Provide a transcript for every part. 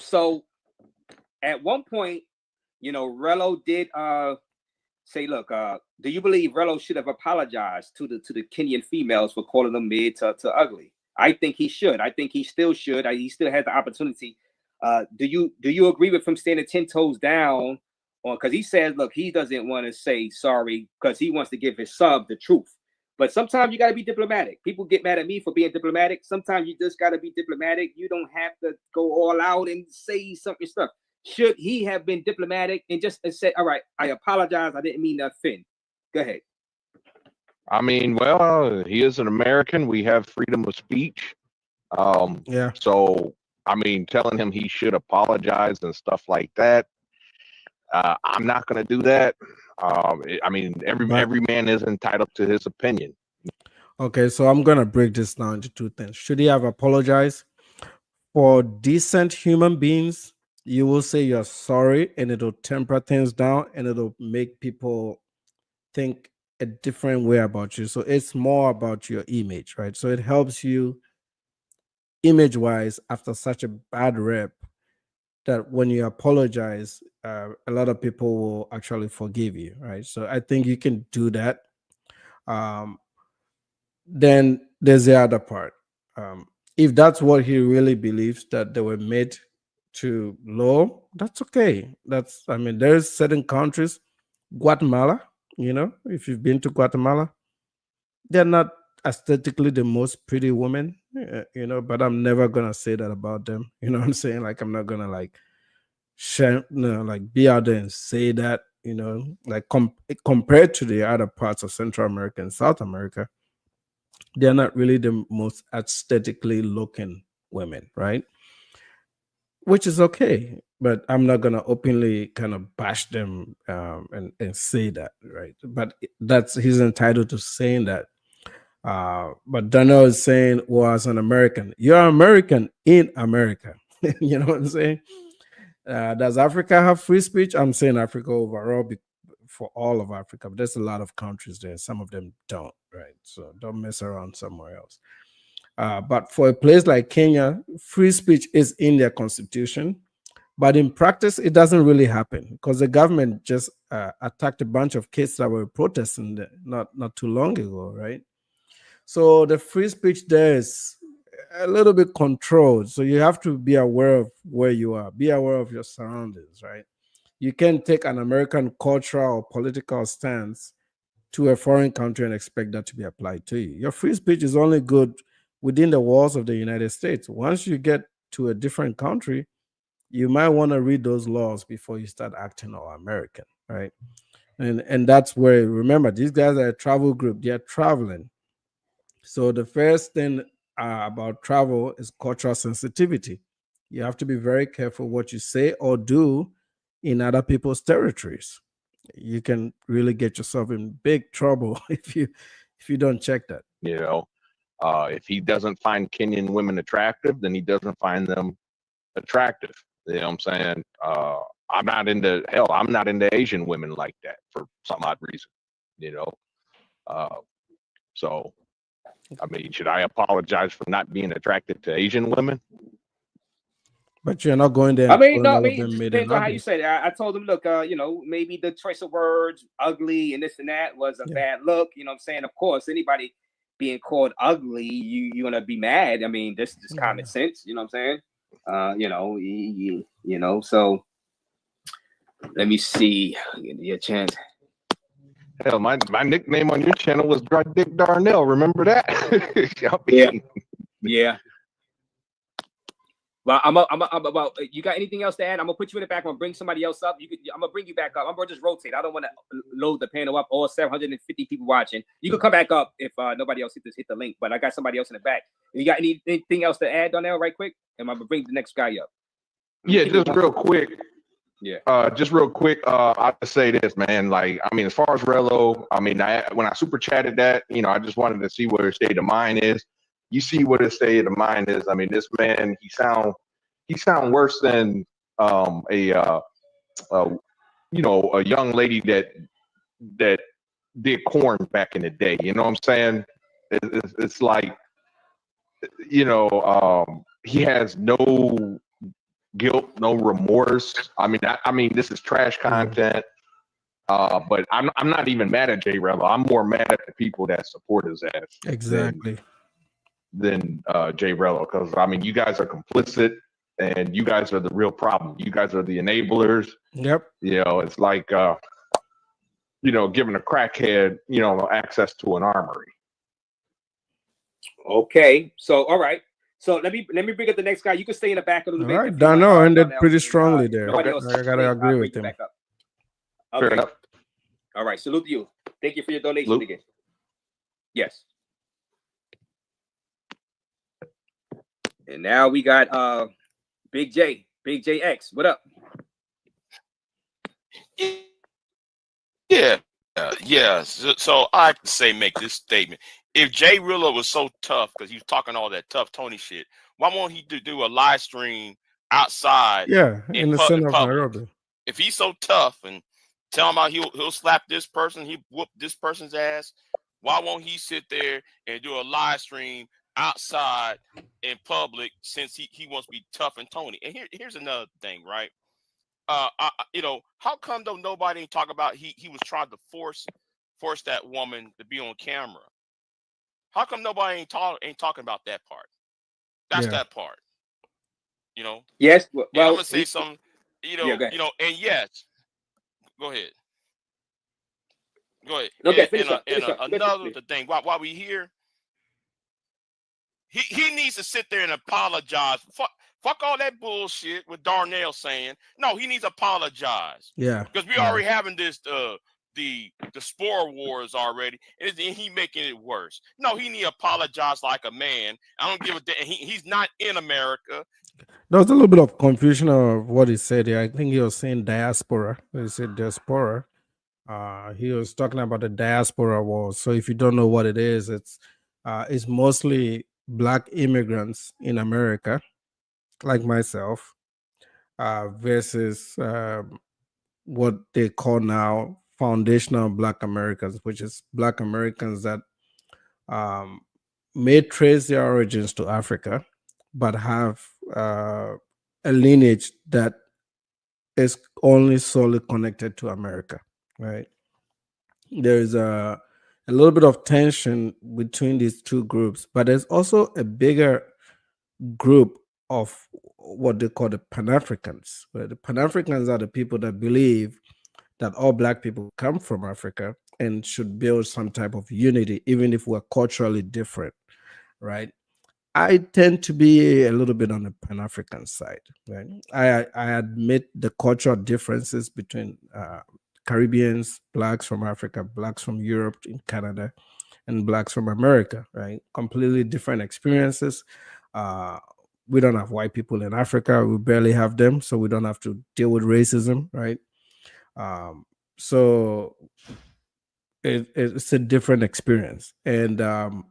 So at one point, you know, Rello did say, look, do you believe Rello should have apologized to the Kenyan females for calling them mid to ugly? I think he should. I think he still should. He still has the opportunity. Do you agree with him standing 10 toes down on, because he says, look, he doesn't want to say sorry because he wants to give his sub the truth. But sometimes you got to be diplomatic. People get mad at me for being diplomatic. Sometimes you just got to be diplomatic. You don't have to go all out and say something stuff. Should he have been diplomatic and just said, all right, I apologize, I didn't mean to offend? Go ahead. I mean, well, he is an American. We have freedom of speech. Yeah. So, I mean, telling him he should apologize and stuff like that, I'm not going to do that. I mean, every man is entitled to his opinion. Okay, so I'm going to break this down into two things. Should he have apologized? For decent human beings, you will say you're sorry, and it'll temper things down, and it'll make people think a different way about you. So it's more about your image, right? So it helps you image-wise after such a bad rep that when you apologize, a lot of people will actually forgive you, right? So I think you can do that. Then there's the other part. If that's what he really believes, that they were made to low, that's okay. I mean, there's certain countries, Guatemala, you know, if you've been to Guatemala, they're not aesthetically the most pretty women, you know, but I'm never gonna say that about them. You know what I'm saying? Like, I'm not gonna like share, like be out there and say that, you know, like compared to the other parts of Central America and South America, they're not really the most aesthetically looking women, right? Which is okay, but I'm not gonna openly kind of bash them and say that, right? But he's entitled to saying that. But Daniel is saying, well, as an American, you're American in America. You know what I'm saying? Does Africa have free speech? I'm saying Africa overall, for all of Africa, but there's a lot of countries there. Some of them don't, right? So don't mess around somewhere else. But for a place like Kenya, free speech is in their constitution. But in practice, it doesn't really happen because the government just attacked a bunch of kids that were protesting not too long ago, right? So the free speech there is a little bit controlled. So you have to be aware of where you are, be aware of your surroundings, right? You can't take an American cultural or political stance to a foreign country and expect that to be applied to you. Your free speech is only good within the walls of the United States. Once you get to a different country, you might want to read those laws before you start acting all American, right? And that's where, remember, these guys are a travel group. They're traveling. So the first thing about travel is cultural sensitivity. You have to be very careful what you say or do in other people's territories. You can really get yourself in big trouble if you don't check that. You know, if he doesn't find Kenyan women attractive, then he doesn't find them attractive. You know what I'm saying? I'm not into Asian women like that for some odd reason, you know. So I mean, should I apologize for not being attracted to Asian women? But you're not going there. I mean, no, I mean, it just depends on how you say it. I told him, look, you know, maybe the choice of words, ugly and this and that, was a bad look. You know what I'm saying? Of course, anybody being called ugly, you're gonna be mad. I mean, this is common sense. You know what I'm saying? You know. So let me see. Give you a chance. Hell, my nickname on your channel was Dry Dick Darnell. Remember that? Yeah. Well, I'm about. You got anything else to add? I'm gonna put you in the back. I'm gonna bring somebody else up. I'm gonna bring you back up. I'm gonna just rotate. I don't want to load the panel up. All 750 people watching. You can come back up if nobody else hit the link. But I got somebody else in the back. You got anything else to add, Darnell? Right quick, and I'm gonna bring the next guy up. Yeah, just real quick. Yeah. Just real quick. I just say this, man. Like, I mean, as far as Rello, I mean, when I super chatted that, you know, I just wanted to see what his state of mind is. You see what his state of mind is. I mean, this man, he sound worse than a young lady that did corn back in the day. You know what I'm saying? It's like, you know, he has no guilt, no remorse. I mean, this is trash content. But I'm not even mad at JRello. I'm more mad at the people that support his ass. Exactly. Than JRello, because I mean, you guys are complicit, and you guys are the real problem. You guys are the enablers. Yep. You know, it's like giving a crackhead, access to an armory. Okay, so all right. So let me bring up the next guy. You can stay in the back a little All bit. right, If you like, Dano ended Darnell, pretty and, strongly there. nobody Okay. else, I gotta agree bring with you him. back up. Fair Okay. enough. All right. Salute to you. Thank you for your donation Salute. again. Yes. And now we got Big JX. What up? Yeah, yeah. So I have to say, make this statement. If J Rello was so tough because he was talking all that tough Tony shit, why won't he do a live stream outside Yeah, in the center of public? Nairobi. If he's so tough and tell him how he'll slap this person, he whoop this person's ass, why won't he sit there and do a live stream outside in public since he wants to be tough and Tony? And here's another thing, right? How come though nobody ain't talk about he was trying to force that woman to be on camera? How come nobody ain't talking about that part? That's that part. Yes. And Well, I'm gonna say something. yeah, go ahead. And yes, go ahead. Go ahead. Okay, And, finish up. another thing while we here, he needs to sit there and apologize. Fuck all that bullshit with Darnell saying. No, he needs to apologize. Yeah. Because we already having this the spore wars already, and he making it worse. No, he need to apologize like a man. I don't give a damn. He's not in America. There was a little bit of confusion of what he said here. I think he was saying diaspora. He said diaspora. He was talking about the diaspora war. So if you don't know what it is, it's mostly Black immigrants in America, like myself, versus what they call now foundational Black Americans, which is Black Americans that may trace their origins to Africa, but have a lineage that is only solely connected to America, right? There is a little bit of tension between these two groups, but there's also a bigger group of what they call the Pan-Africans. Where the Pan-Africans are the people that believe that all Black people come from Africa and should build some type of unity, even if we're culturally different, right? I tend to be a little bit on the Pan-African side, right? I admit the cultural differences between Caribbeans, Blacks from Africa, Blacks from Europe, in Canada, and Blacks from America, right? Completely different experiences. We don't have white people in Africa. We barely have them, so we don't have to deal with racism, right? So it's a different experience. And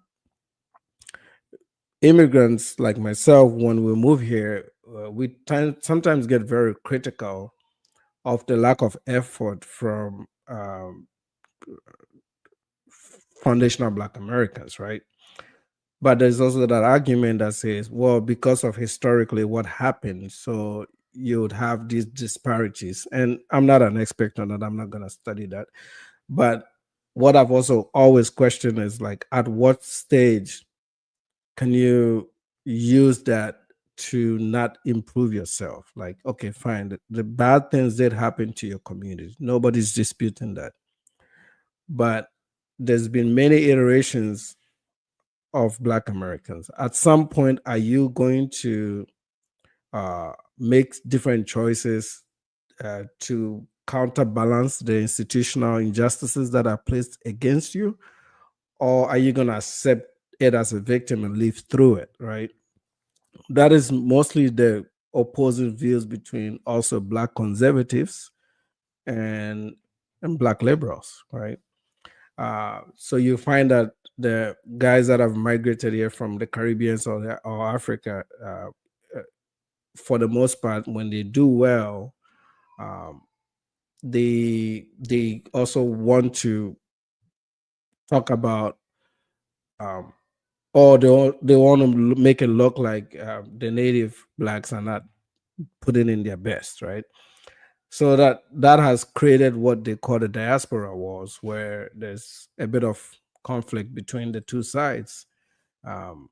immigrants like myself, when we move here, we sometimes get very critical of the lack of effort from foundational Black Americans, right? But there's also that argument that says, well, because of historically what happened, so you would have these disparities. And I'm not an expert on that. I'm not going to study that. But what I've also always questioned is like, at what stage can you use that to not improve yourself? Like, okay, fine. The bad things did happen to your community. Nobody's disputing that. But there's been many iterations of Black Americans. At some point, are you going to make different choices to counterbalance the institutional injustices that are placed against you? Or are you going to accept it as a victim and live through it, right? That is mostly the opposing views between also Black conservatives and Black liberals, right? So you find that the guys that have migrated here from the Caribbean or Africa, for the most part, when they do well, they also want to talk about, or they want to make it look like the native Blacks are not putting in their best, right? So that has created what they call the diaspora wars, where there's a bit of conflict between the two sides. Um,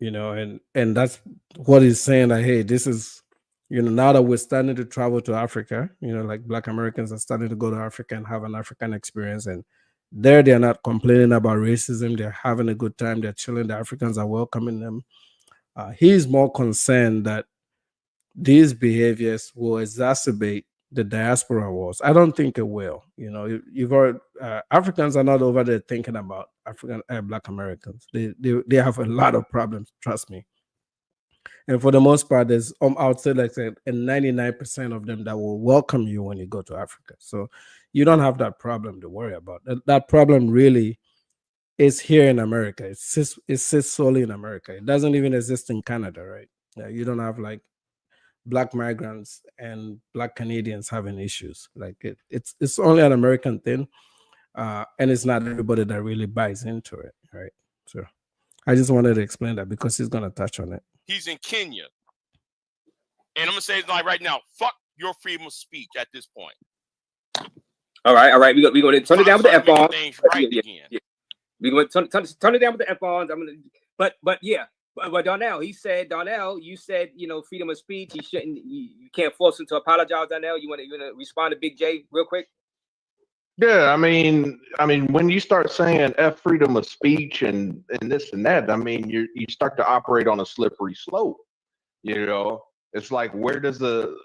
and that's what he's saying, that hey, this is, now that we're starting to travel to Africa, like Black Americans are starting to go to Africa and have an African experience, and they're not complaining about racism, they're having a good time, they're chilling, the Africans are welcoming them. He's more concerned that these behaviors will exacerbate the diaspora wars. I don't think it will. You've already, Africans are not over there thinking about African Black Americans. They have a lot of problems. Trust me. And for the most part, there's I would say like 99% of them that will welcome you when you go to Africa. So you don't have that problem to worry about. That problem really is here in America. It sits solely in America. It doesn't even exist in Canada, right? You don't have like Black migrants and Black Canadians having issues. Like it's only an American thing, and it's not everybody that really buys into it, right? So I just wanted to explain that because he's gonna touch on it. He's in Kenya, and I'm gonna say like right now, fuck your freedom of speech at this point. All right. We go to turn it down with the F-bombs. Right again. Yeah. We going to turn it down with the F-bombs. But yeah. But Darnell, you said, freedom of speech. You can't force him to apologize. Darnell, you want to respond to Big J real quick? Yeah, I mean, when you start saying F freedom of speech and this and that, I mean, you start to operate on a slippery slope. It's like, where does the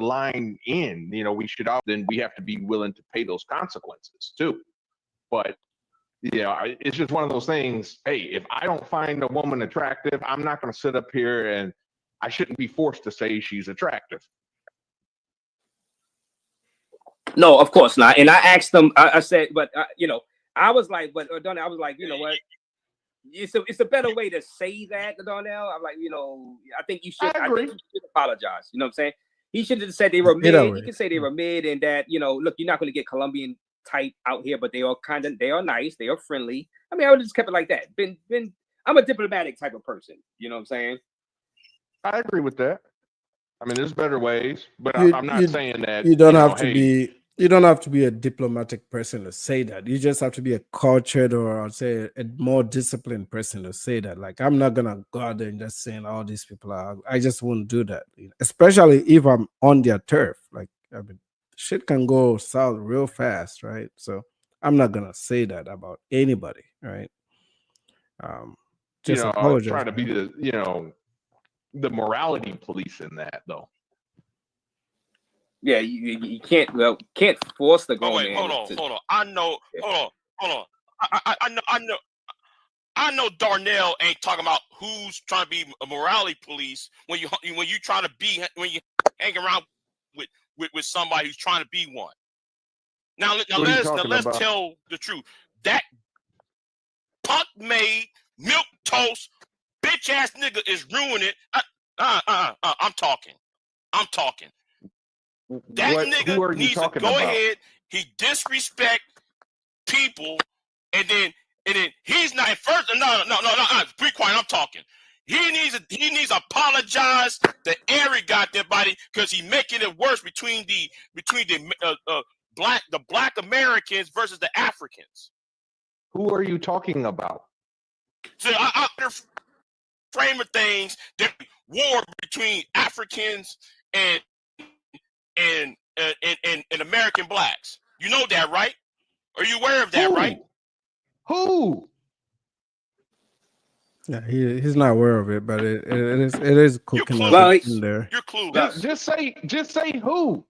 line end? Then we have to be willing to pay those consequences too. But it's just one of those things. Hey, if I don't find a woman attractive, I'm not going to sit up here, and I shouldn't be forced to say she's attractive. No, of course not. And I asked them. I said, but I was like, what? It's a better way to say that, Darnell. I'm like, I think you should. I think you should apologize. You know what I'm saying? He should have said they were mid. He could say they were mid, and that look, you're not going to get Colombian type out here, but they are nice, they are friendly. I mean, I would have just kept it like that. I'm a diplomatic type of person. You know what I'm saying? I agree with that. I mean, there's better ways, but I'm not saying that you don't have to be. You don't have to be a diplomatic person to say that. You just have to be a cultured, or I'd say a more disciplined person to say that. Like, I'm not gonna go out there and just saying all these people are. I just wouldn't do that, especially if I'm on their turf. Like, I mean, shit can go south real fast, right? So I'm not gonna say that about anybody, right? Just apologize. Trying to be the morality police in that, though. Yeah, you can't force the grown man. Hold on. I know. Yeah. Hold on. I know Darnell ain't talking about who's trying to be a morality police when you trying to be, when you hang around with somebody who's trying to be one. Now let's tell the truth. That punk made milk toast bitch ass nigga is ruining it. I'm talking. That nigga needs to go ahead. He disrespect people, and then he's not first. No. Be quiet. I'm talking. He needs to apologize to every goddamn body because he making it worse between the black Americans versus the Africans. Who are you talking about? So I frame of things, the war between Africans and American blacks. You know that, right? Are you aware of that, right? Who? Yeah, he's not aware of it, but it is cooking in there. You're clueless. Just say who.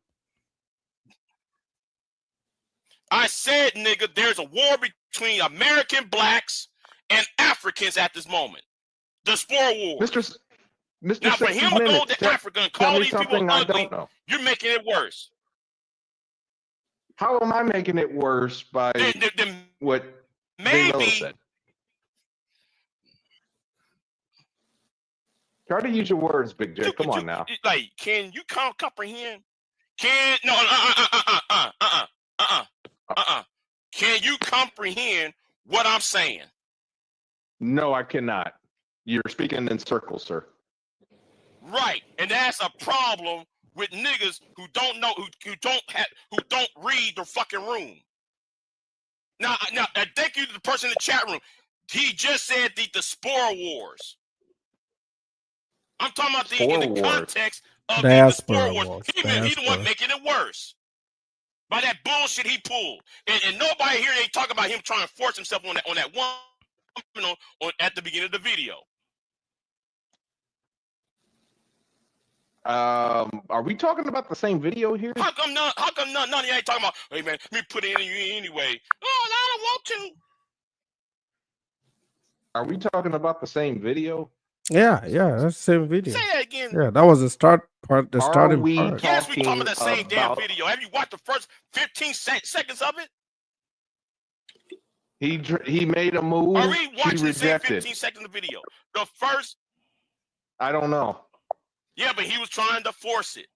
I said, nigga, there's a war between American blacks and Africans at this moment. The Spore War. Mr. Now, for him to go to Africa and call these people ugly, you're making it worse. How am I making it worse by what maybe said? Try to use your words, Big J. Come on now. Like, can you comprehend? Can you comprehend what I'm saying? No, I cannot. You're speaking in circles, sir. Right, and that's a problem with niggas who don't know, who don't read the fucking room. Now, thank you to the person in the chat room. He just said the spore wars. I'm talking about in the context of the spore wars. He the one making it worse by that bullshit he pulled. And nobody here ain't talking about him trying to force himself on that one at the beginning of the video. Are we talking about the same video here? How come none of you ain't talking about, hey man, let me put it in you anyway? Oh, no, I don't want to. Are we talking about the same video? Yeah, that's the same video. Say that again. Yeah, that was the start part, the starting part. Yes, we talking about the same damn video. Have you watched the first 15 seconds of it? He made a move. Are we watching the same 15 seconds of the video? The first. I don't know. Yeah, but he was trying to force it.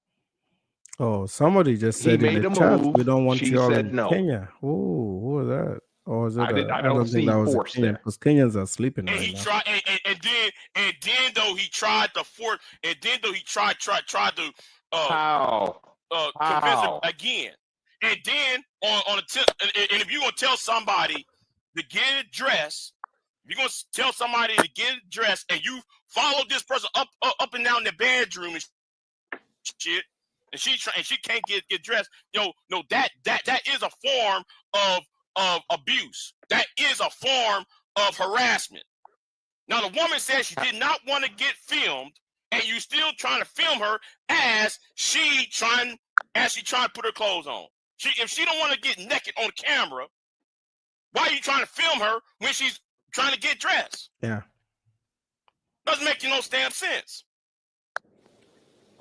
Oh, somebody just said in the chat, we don't want you all in Kenya. Oh, who was that? Or is it I don't think that was a Kenyan, because Kenyans are sleeping right now. Tried, and then though he tried to force, and then though he tried to convince him again, and then on a tip, and if you're gonna tell somebody to get dressed, if you're gonna tell somebody to get dressed, and you follow this person up and down the bedroom and shit, and she can't get dressed, no, that is a form of abuse. That is a form of harassment. Now the woman said she did not want to get filmed, and you still trying to film her as she trying to put her clothes on. If she don't want to get naked on camera, why are you trying to film her when she's trying to get dressed? Yeah, doesn't make no damn sense.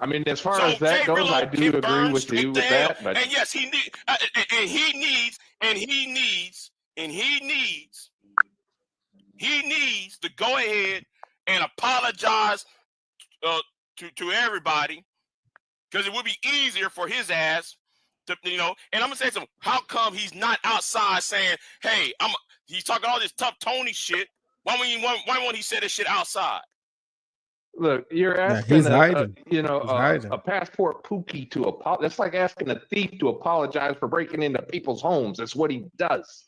I mean, as far as that goes, I do agree with you with that. But and yes, he needs to go ahead and apologize to everybody, because it would be easier for his ass to, and I'm gonna say something. How come he's not outside saying, hey, he's talking all this tough Tony shit? Why won't he say this shit outside? Look, you're asking he's hiding. A passport pookie to apologize. That's like asking a thief to apologize for breaking into people's homes. That's what he does.